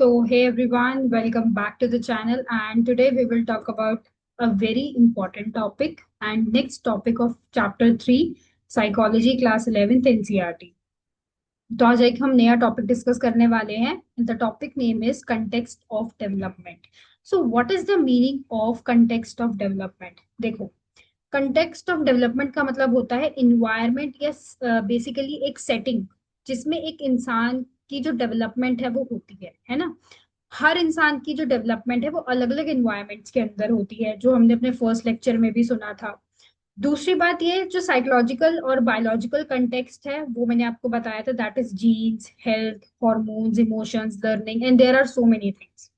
Hey everyone, welcome back to the channel. And today we will talk about a very important topic and next topic of chapter 3, Psychology Class 11th NCERT. तो आज एक हम नया topic discuss करने वाले हैं. The topic name is context of development. So what is the meaning of context of development? देखो, context of development का मतलब होता है इन्वायरमेंट या बेसिकली एक सेटिंग जिसमें एक इंसान की जो डेवलपमेंट है वो होती है ना. हर इंसान की जो डेवलपमेंट है वो अलग अलग इन्वायरमेंट्स के अंदर होती है, जो हमने अपने फर्स्ट लेक्चर में भी सुना था. दूसरी बात, ये जो साइकोलॉजिकल और बायोलॉजिकल कंटेक्स्ट है वो मैंने आपको बताया था, that is genes, health, hormones, emotions, learning and there are so many things.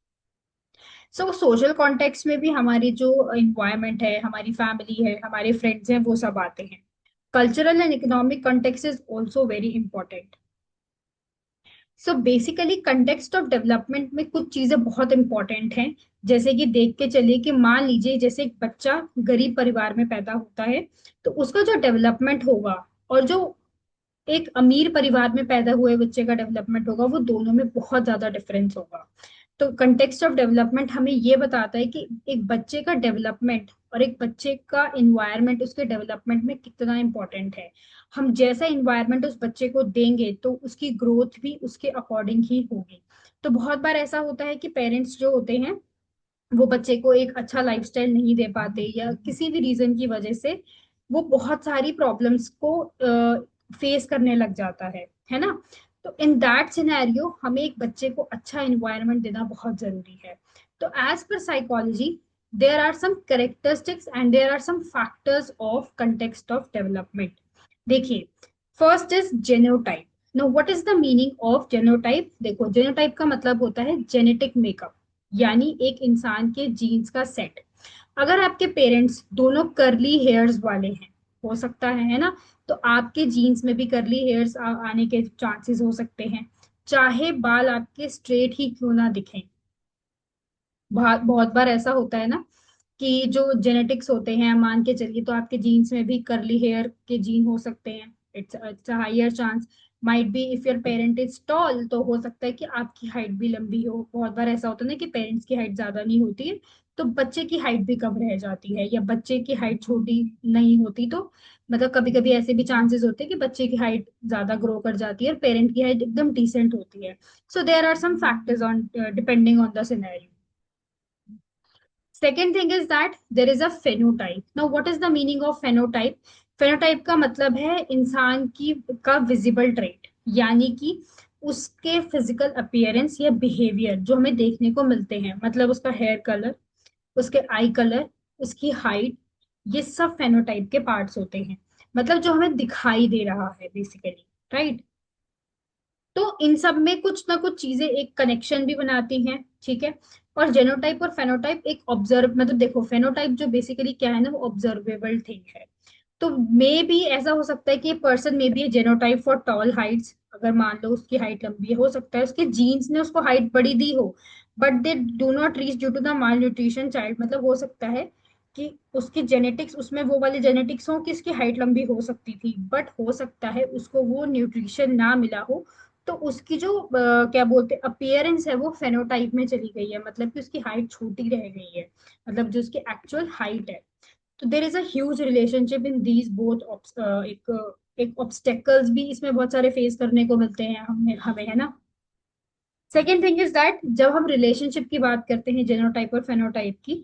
So social context में भी हमारी जो इन्वायरमेंट है, हमारी फैमिली है, हमारे फ्रेंड्स हैं, वो सब आते हैं. Cultural and economic context is also very important. So basically context of development में कुछ चीजें बहुत इंपॉर्टेंट हैं. जैसे कि देख के चलिए कि मान लीजिए जैसे एक बच्चा गरीब परिवार में पैदा होता है, तो उसका जो डेवलपमेंट होगा और जो एक अमीर परिवार में पैदा हुए बच्चे का डेवलपमेंट होगा, वो दोनों में बहुत ज्यादा डिफरेंस होगा. तो कंटेक्स्ट ऑफ डेवलपमेंट हमें ये बताता है कि एक बच्चे का डेवलपमेंट और एक बच्चे का इन्वायरमेंट उसके डेवलपमेंट में कितना इंपॉर्टेंट है. हम जैसा इन्वायरमेंट उस बच्चे को देंगे तो उसकी ग्रोथ भी उसके अकॉर्डिंग ही होगी. तो बहुत बार ऐसा होता है कि पेरेंट्स जो होते हैं वो बच्चे को एक अच्छा लाइफस्टाइल नहीं दे पाते, या किसी भी रीजन की वजह से वो बहुत सारी प्रॉब्लम्स को फेस करने लग जाता है ना. तो इन दैट सिनेरियो हमें एक बच्चे को अच्छा इन्वायरमेंट देना बहुत जरूरी है. तो as per psychology, there are some characteristics and there are some factors of context of development. देखिए, first is genotype. No, what is the meaning of genotype? देखो, जेनोटाइप का मतलब होता है जेनेटिक मेकअप, यानी एक इंसान के जीन्स का सेट. अगर आपके पेरेंट्स दोनों करली हेयर्स वाले हैं, हो सकता है ना, तो आपके जीन्स में भी करली हेयर्स आने के चांसेस हो सकते हैं, चाहे बाल आपके स्ट्रेट ही क्यों ना दिखें. बहुत बहुत बार ऐसा होता है ना कि जो जेनेटिक्स होते हैं, मान के चलिए तो आपके जीन्स में भी करली हेयर के जीन हो सकते हैं. It's a higher chance. Might be if your parent is tall, तो हो सकता है कि आपकी हाइट भी लंबी हो. बहुत बार ऐसा होता है ना कि पेरेंट्स की हाइट ज्यादा नहीं होती है, तो बच्चे की हाइट भी कम रह जाती है, या बच्चे की हाइट छोटी नहीं होती, तो मतलब कभी कभी ऐसे भी चांसेस होते हैं कि बच्चे की हाइट ज्यादा ग्रो कर जाती है और पेरेंट की हाइट एकदम डिसेंट होती है. So there are some factors on depending on the scenario. Second thing is that there is a phenotype. Now, what is the meaning of phenotype? Phenotype का मतलब है इंसान की का विजिबल ट्रेट, यानी कि उसके फिजिकल अपीयरेंस या बिहेवियर जो हमें देखने को मिलते हैं, मतलब उसका हेयर कलर, उसके आई कलर, उसकी हाइट, ये सब फेनोटाइप के पार्ट्स होते हैं. मतलब जो हमें दिखाई दे रहा है बेसिकली, राइट. तो इन सब में कुछ ना कुछ चीजें एक कनेक्शन भी बनाती हैं, ठीक है. और जेनोटाइप और फेनोटाइप एक ऑब्जर्व, मतलब देखो, फेनोटाइप जो बेसिकली क्या है ना, वो ऑब्जर्वेबल थिंग है. तो मे भी ऐसा हो सकता है कि पर्सन में B genotype for tall heights. अगर मान लो उसकी हाइट लंबी है, हो सकता है उसके जीन्स ने उसको हाइट बड़ी दी हो, but they do not reach due to the malnutrition child. मतलब हो सकता है कि उसकी जेनेटिक्स, उसमें वो वाले जेनेटिक्स हो कि इसकी हाइट लंबी हो सकती थी, बट हो सकता है उसको वो न्यूट्रिशन ना मिला हो, तो उसकी जो क्या बोलते हैं अपीयरेंस है वो फेनोटाइप में चली गई है, मतलब कि उसकी हाइट छोटी रह गई है, मतलब जो उसकी एक्चुअल हाइट है. तो there is a huge relationship in these both. एक ऑब्स्टेकल्स भी इसमें बहुत सारे फेस करने को मिलते हैं हमें हमें, है ना. सेकेंड थिंग इज दैट जब हम रिलेशनशिप की बात करते हैं जेनोटाइप और फेनोटाइप की,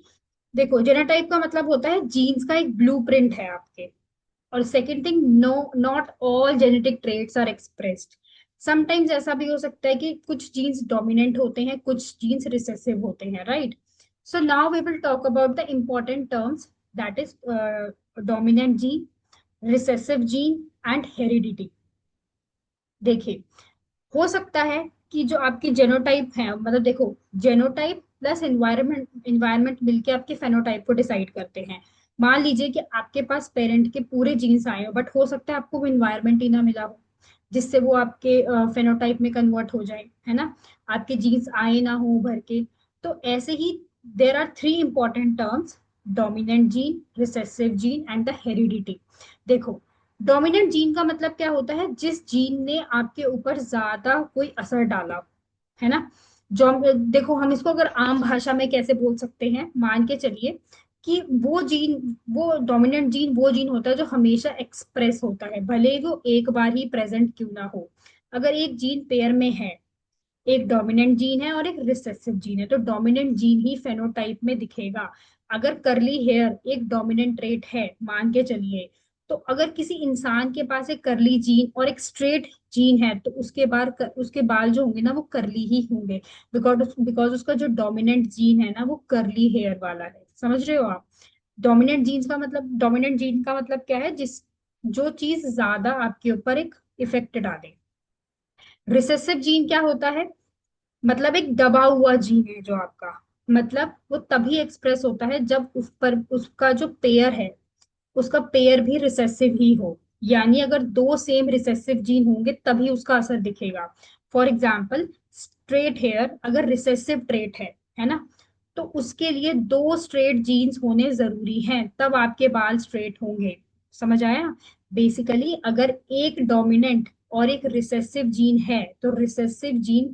देखो, जेनोटाइप का मतलब होता है जीन्स का एक ब्लूप्रिंट है आपके. और second thing, no, not all genetic traits are expressed. Sometimes ऐसा भी हो सकता है कि कुछ जीन्स डोमिनेंट होते हैं, कुछ जीन्स रिसेसिव होते हैं, right. So now we will talk about the important terms, that is dominant gene, recessive gene and heredity. देखिए, हो सकता है कि जो आपकी जेनोटाइप है, मतलब देखो, जेनोटाइप प्लस इन्वायरमेंट इन्वायरमेंट मिलके आपके फेनोटाइप को डिसाइड करते हैं. मान लीजिए कि आपके पास पेरेंट के पूरे जीन्स आए हो, बट हो सकता है आपको वो इन्वायरमेंट ही ना मिला हो जिससे वो आपके फेनोटाइप में कन्वर्ट हो जाए, है ना. आपके जीन्स आए ना हो भर के. तो ऐसे ही there are three important terms: dominant gene, recessive gene and the heredity. देखो, डोमिनेंट जीन का मतलब क्या होता है? जिस जीन ने आपके ऊपर ज्यादा कोई असर डाला, है ना. देखो हम इसको अगर आम भाषा में कैसे बोल सकते हैं, मान के चलिए कि वो डोमिनेंट जीन वो जीन होता है जो हमेशा एक्सप्रेस होता है, भले ही वो एक बार ही प्रेजेंट क्यों ना हो। अगर एक जीन पेयर में है, एक डोमिनेंट जीन है और एक रिसेसिव जीन है, तो डोमिनेंट जीन ही फेनोटाइप में दिखेगा। अगर कर्ली हेयर एक डोमिनेंट ट्रेट है, मान के चलिए, तो अगर किसी इंसान के पास एक कर्ली जीन और एक स्ट्रेट जीन है, तो उसके बाल जो होंगे ना वो कर्ली ही होंगे, बिकॉज बिकॉज उसका जो डोमिनेंट जीन है ना वो कर्ली हेयर वाला है। समझ रहे हो आप? डोमिनेंट जीन का मतलब क्या है? जो चीज ज्यादा आपके ऊपर एक इफेक्ट डाले। रिसेसिव जीन क्या होता है? मतलब एक दबा हुआ जीन है जो आपका, मतलब वो तभी एक्सप्रेस होता है जब उस पर उसका जो पेयर है, उसका पेयर भी रिसेसिव ही हो। यानी अगर दो सेम रिसेसिव जीन होंगे तभी उसका असर दिखेगा। फॉर एग्जाम्पल, स्ट्रेट हेयर अगर रिसेसिव ट्रेट है ना, तो उसके लिए दो स्ट्रेट जीन्स होने जरूरी हैं, तब आपके बाल स्ट्रेट होंगे। समझ आया? बेसिकली अगर एक डोमिनेंट और एक रिसेसिव जीन है, तो रिसेसिव जीन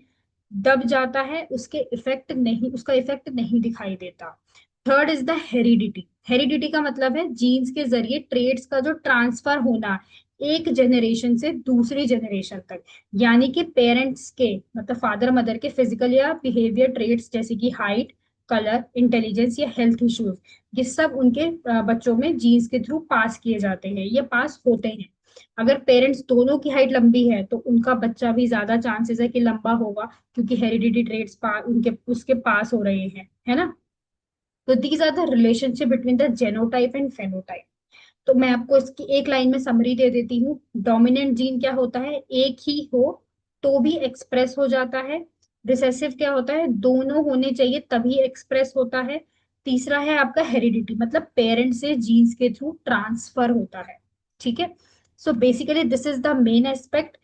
दब जाता है, उसका इफेक्ट नहीं दिखाई देता। Third is the heredity. Heredity का मतलब है जीन्स के जरिए ट्रेड्स का जो ट्रांसफर होना एक जनरेशन से दूसरी जनरेशन तक। यानी कि पेरेंट्स के मतलब फादर मदर के फिजिकल या बिहेवियर ट्रेड्स जैसे कि हाइट, कलर, इंटेलिजेंस या हेल्थ इश्यूज, ये सब उनके बच्चों में जीन्स के थ्रू पास किए जाते हैं, ये पास होते हैं। अगर पेरेंट्स दोनों की हाइट लंबी है तो उनका बच्चा भी ज्यादा चांसेस है कि लंबा होगा, क्योंकि हेरिडिटी ट्रेड्स उनके उसके पास हो रहे हैं, है ना? तो these are the relationship between the genotype and phenotype. तो मैं आपको इसकी एक लाइन में समरी दे देती हूँ। डोमिनेंट जीन क्या होता है? एक ही हो तो भी एक्सप्रेस हो जाता है। रिसेसिव क्या होता है? दोनों होने चाहिए तभी एक्सप्रेस होता है। तीसरा है आपका हेरिडिटी, मतलब पेरेंट से जीन्स के थ्रू ट्रांसफर होता है। ठीक है? So basically this is the main aspect.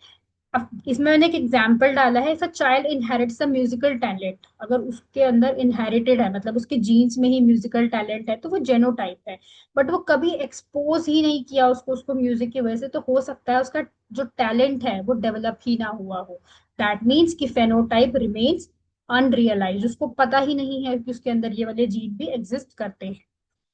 अब इसमें मैंने एक एग्जाम्पल डाला है, if a child inherits a musical talent, अगर उसके अंदर इनहेरिटेड है, मतलब उसके जीन्स में ही म्यूजिकल टैलेंट है, तो वो जेनोटाइप है। बट वो कभी एक्सपोज ही नहीं किया उसको उसको म्यूजिक की वजह से, तो हो सकता है उसका जो टैलेंट है वो डेवलप ही ना हुआ हो। दैट मीन्स कि फेनोटाइप रिमेन्स अनरियलाइज, उसको पता ही नहीं है कि उसके अंदर ये वाले जीन भी एग्जिस्ट करते हैं।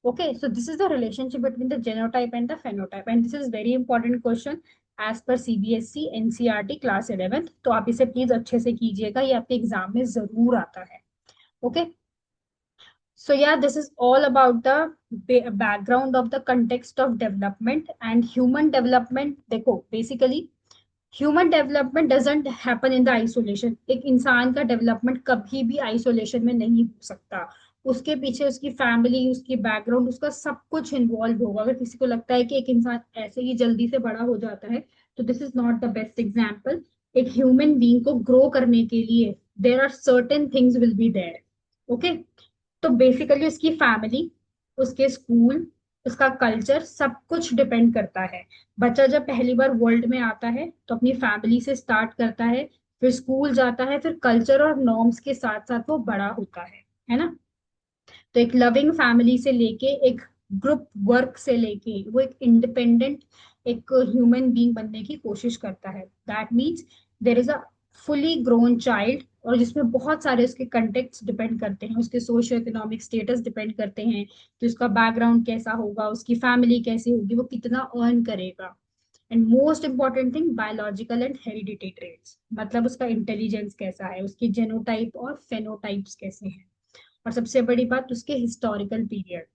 Okay, so this is the relationship between the genotype and the phenotype, and this is very important question as per CBSE NCERT class 11th। तो आप इसे प्लीज अच्छे से कीजिएगा, ये आपके एग्जाम में जरूर आता है। Okay, so yeah, this is all about the background of the context of development and human development। देखो basically human development doesn't happen in the isolation. एक इंसान का डेवलपमेंट कभी भी आइसोलेशन में नहीं हो सकता। उसके पीछे उसकी फैमिली, उसकी बैकग्राउंड, उसका सब कुछ इन्वॉल्व होगा। अगर किसी को लगता है कि एक इंसान ऐसे ही जल्दी से बड़ा हो जाता है, तो this is not the best example. एक ह्यूमन बीइंग को ग्रो करने के लिए there are certain things will be there. Okay, तो बेसिकली उसकी फैमिली, उसके स्कूल, उसका कल्चर, सब कुछ डिपेंड करता है। बच्चा जब पहली बार वर्ल्ड में आता है तो अपनी फैमिली से स्टार्ट करता है, फिर स्कूल जाता है, फिर कल्चर और नॉर्म्स के साथ साथ वो बड़ा होता है ना? तो एक लविंग फैमिली से लेके, एक ग्रुप वर्क से लेके, वो एक इंडिपेंडेंट एक ह्यूमन बीइंग बनने की कोशिश करता है। That means there is a fully grown child, और जिसमें बहुत सारे उसके कंटेक्ट्स डिपेंड करते हैं, उसके सोशियो इकोनॉमिक स्टेटस डिपेंड करते हैं कि उसका बैकग्राउंड कैसा होगा, उसकी फैमिली कैसी होगी, वो कितना अर्न करेगा। And most important thing, biological and heredity traits, मतलब उसका इंटेलिजेंस कैसा है, उसकी जेनोटाइप और फेनोटाइप्स कैसे हैं। और सबसे बड़ी बात, उसके हिस्टोरिकल पीरियड,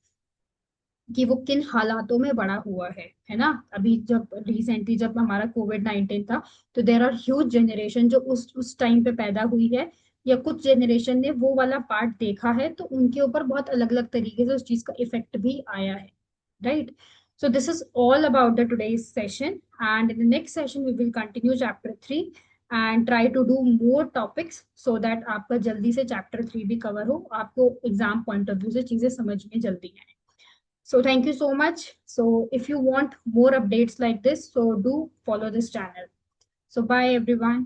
कि वो किन हालातों में बड़ा हुआ है ना? अभी जब रिसेंटली जब हमारा कोविड-19 था, तो देर आर ह्यूज जनरेशन जो उस टाइम पे पैदा हुई है, या कुछ जनरेशन ने वो वाला पार्ट देखा है, तो उनके ऊपर बहुत अलग अलग तरीके से उस चीज का इफेक्ट भी आया है। Right? So this is all about the today's session, and in the next session we will continue chapter 3 and try to do more topics so that आपका जल्दी से chapter 3 भी cover हो, आपको exam point of view से चीजें समझ में जल्दी आए। So thank you so much. So if you want more updates like this, so do follow this channel. So bye everyone.